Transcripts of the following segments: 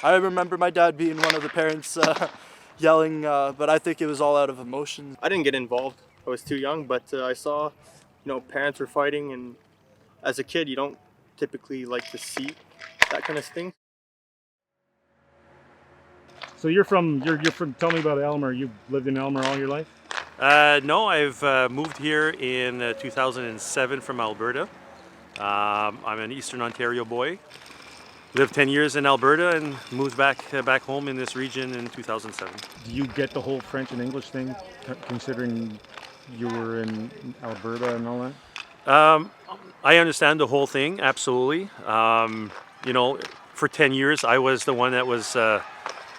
I remember my dad being one of the parents yelling, but I think it was all out of emotion. I didn't get involved. I was too young, but I saw, parents were fighting, and as a kid, you don't typically like to see that kind of thing. So you're from. Tell me about Aylmer. You've lived in Aylmer all your life? No, I've moved here in 2007 from Alberta. I'm an Eastern Ontario boy. Lived 10 years in Alberta and moved back home in this region in 2007. Do you get the whole French and English thing, considering you were in Alberta and all that? I understand the whole thing, absolutely. For 10 years, I was the one that was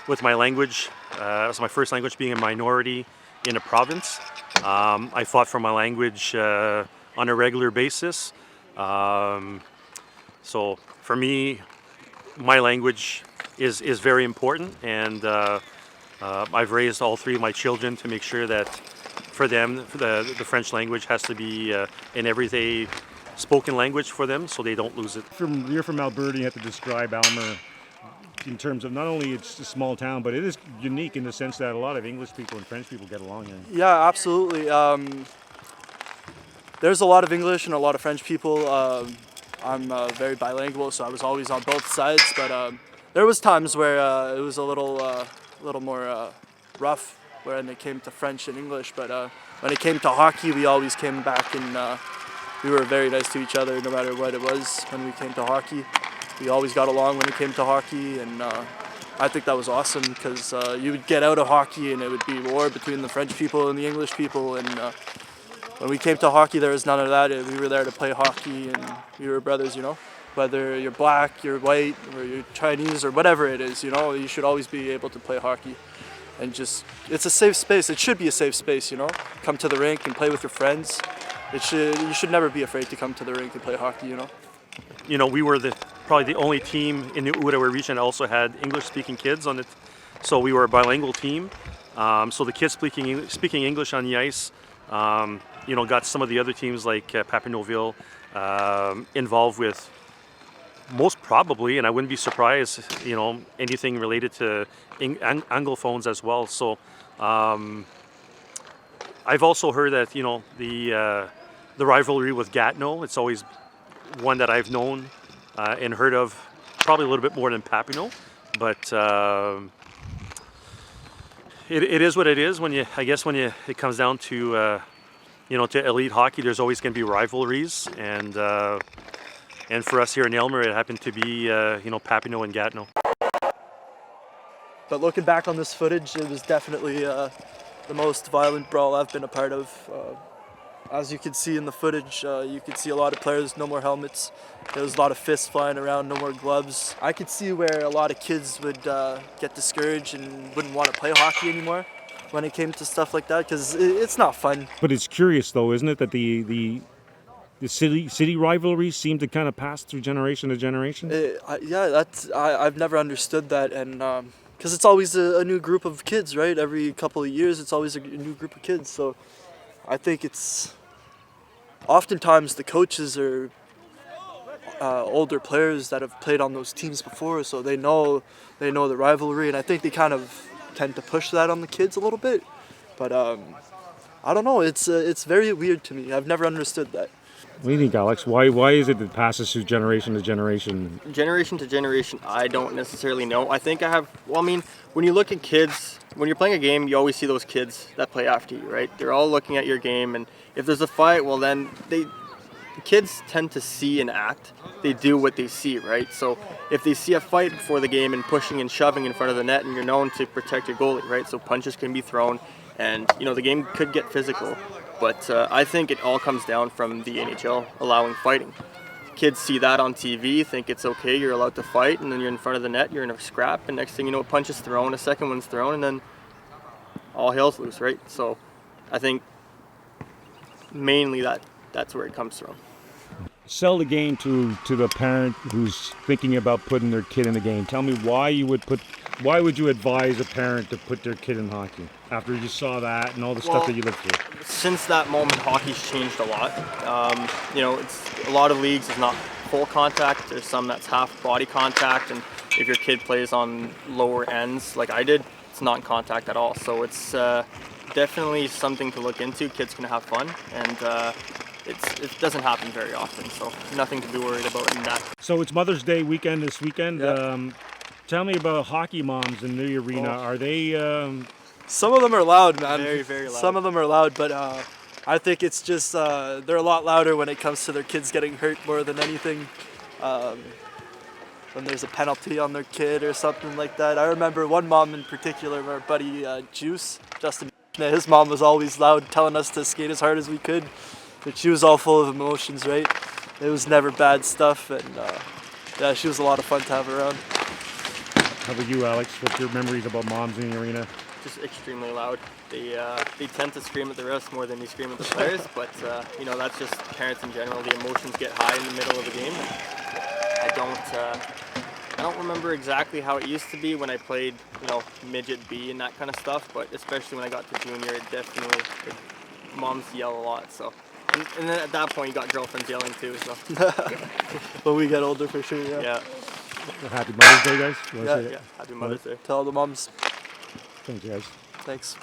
with my language. It was my first language, being a minority in a province. I fought for my language on a regular basis. So for me, my language is very important, and I've raised all three of my children to make sure that for them, the French language has to be an everyday spoken language for them, so they don't lose it. You're from Alberta. You have to describe Aylmer in terms of not only it's a small town, but it is unique in the sense that a lot of English people and French people get along here. Yeah, absolutely. There's a lot of English and a lot of French people. I'm very bilingual, so I was always on both sides. But there was times where it was a little more rough when it came to French and English. But when it came to hockey, we always came back and we were very nice to each other, no matter what it was. When we came to hockey, we always got along when it came to hockey, and I think that was awesome because you would get out of hockey and it would be war between the French people and the English people, and when we came to hockey, there was none of that. We were there to play hockey, and we were brothers, Whether you're black, you're white, or you're Chinese, or whatever it is, you should always be able to play hockey. And it's a safe space. It should be a safe space, Come to the rink and play with your friends. You should never be afraid to come to the rink and play hockey, We were probably the only team in the Outaouais region that also had English-speaking kids on it. So we were a bilingual team. So the kids speaking English on the ice, got some of the other teams like Papineau involved with most probably, and I wouldn't be surprised, anything related to Anglophones as well. So I've also heard that, the rivalry with Gatineau, it's always one that I've known and heard of probably a little bit more than Papineau, but it is what it is. When it comes down to to elite hockey, there's always going to be rivalries, and for us here in Aylmer, it happened to be Papineau and Gatineau. But looking back on this footage, it was definitely the most violent brawl I've been a part of. As you can see in the footage, you could see a lot of players, no more helmets. There was a lot of fists flying around, no more gloves. I could see where a lot of kids would get discouraged and wouldn't want to play hockey anymore when it came to stuff like that, because it's not fun. But it's curious, though, isn't it, that the city rivalries seem to kind of pass through generation to generation? I've never understood that, and because it's always a new group of kids, right? Every couple of years, it's always a new group of kids. So I think it's oftentimes the coaches are older players that have played on those teams before, so they know the rivalry, and I think they kind of tend to push that on the kids a little bit. But I don't know. It's very weird to me. I've never understood that. What do you think, Alex? Why is it that it passes through generation to generation? Generation to generation, I don't necessarily know. I think when you look at kids, when you're playing a game, you always see those kids that play after you, right? They're all looking at your game, and if there's a fight, well then kids tend to see and act. They do what they see, right? So if they see a fight before the game and pushing and shoving in front of the net, and you're known to protect your goalie, right? So punches can be thrown, and the game could get physical. But I think it all comes down from the NHL allowing fighting. Kids see that on TV, think it's okay, you're allowed to fight, and then you're in front of the net, you're in a scrap, and next thing you know, a punch is thrown, a second one's thrown, and then all hell's loose, right? So I think mainly that's where it comes from. Sell the game to the parent who's thinking about putting their kid in the game. Tell me why would you advise a parent to put their kid in hockey after you saw that and all the stuff that you lived through? Since that moment, hockey's changed a lot. It's a lot of leagues is not full contact. There's some that's half body contact, and if your kid plays on lower ends like I did, it's non-contact at all. So it's definitely something to look into. Kids can have fun, and it doesn't happen very often, so nothing to be worried about in that. So it's Mother's Day weekend this weekend. Yeah. Tell me about hockey moms in the arena. Oh. Are they? Some of them are loud, man. Very, very loud. Some of them are loud, but I think it's just they're a lot louder when it comes to their kids getting hurt more than anything. When there's a penalty on their kid or something like that. I remember one mom in particular, our buddy Juice, Justin. His mom was always loud, telling us to skate as hard as we could, but she was all full of emotions, right? It was never bad stuff, and yeah, she was a lot of fun to have around. How about you, Alex? What's your memories about moms in the arena? Just extremely loud. They tend to scream at the refs more than they scream at the players, but you know, that's just parents in general. The emotions get high in the middle of the game. I don't remember exactly how it used to be when I played, you know, midget B and that kind of stuff, but especially when I got to junior, moms yell a lot. So, and then at that point, you got girlfriends yelling too. So, When we get older, for sure. Yeah. yeah. Happy Mother's Day, guys. You wanna Yeah. say it? Yeah. Happy Mother's Day. Tell the moms. Thanks, guys. Thanks.